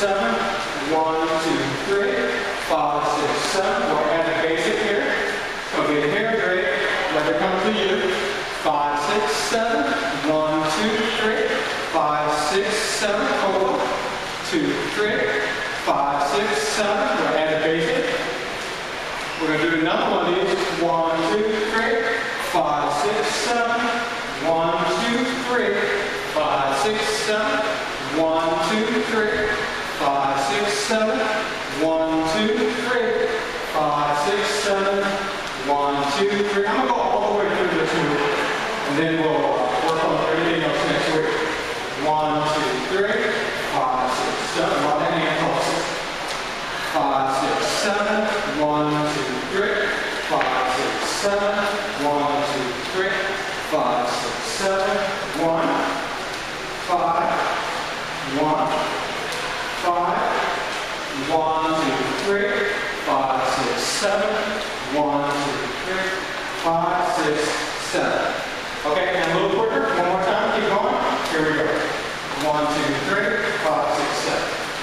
7. 1, 2, 3, 5, 6, 7. We'll add the basic here. So get here, great. Let it come to you. 5, 6, 7. 1, 2, 3, 5, 6, 7. Hold. 2, 3, 5, 6, 7. We'll add the basic. We're going to do another one of these. 1, 2, 3, 5, 6, 7. 1, 2, 3, 5, 6, 7. 1, 2, 3, 5, 6, 7. 1, 2, 3, 5, 6, 7. 1, 2, 3. I'm going to go all the way through this move, and then we'll work on everything else next week. 1, 2, 3, 5, 6, 7. A lot of hand pulses. 5, 6, 7. 1, 2, 3, 5, 6, 7. 1, 2, 3, 5, 6, 7. 1, 5, 1, 5. 1, 2, 3, 5, 6, 7. 1, 2, 3, 5, 6, 7. Okay, and a little quicker. One more time. Keep going. Here we go. 1, 2, 3, 5, 6, 7.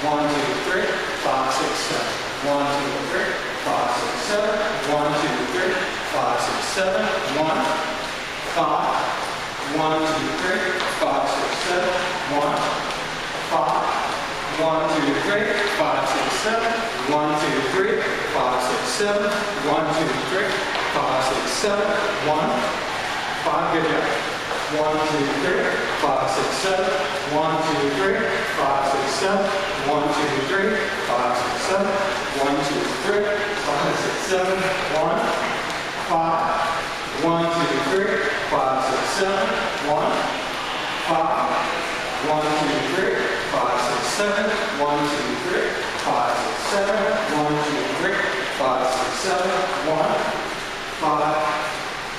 1, 2, 3, 5, 6, 7. 1, 2, 3, 5, 6, 7. 1, 2, 3, 5, 6, 7. 1, 5. 1, 2, 3, 5, 6, 7. 1, 5. 1, 2, 3, 5, 6, 7. 1, 2, 3, 5, 6, 7. 1, 2, 3, 5, 6, 7. 1, 5. Good job. 1, 2, 3, 5, 6, 7. 1, 2, 3, 5, 6, 7. 1, 2, 3, 5, 6, 7. 1, 2, 3, 5, 6, 7. 1, 5. 1, 2, 3, 5, 6, 7. 1, 5. 1, 2, 3, 5, 6, 7. 1, 2, 3, 5, 6, 7. 1, 2, 3, 5, 6, 7. 1, 5.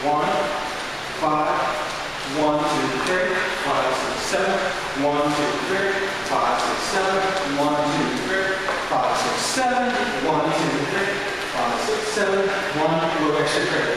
1, 5. 1, 2, 3, 5, 6, 7. 1, 2, 3, 5, 6, 7. 1, 2, 3, 5, 6, 7. 1, 2, 3, 5, 6, 7. 1, a little extra credit.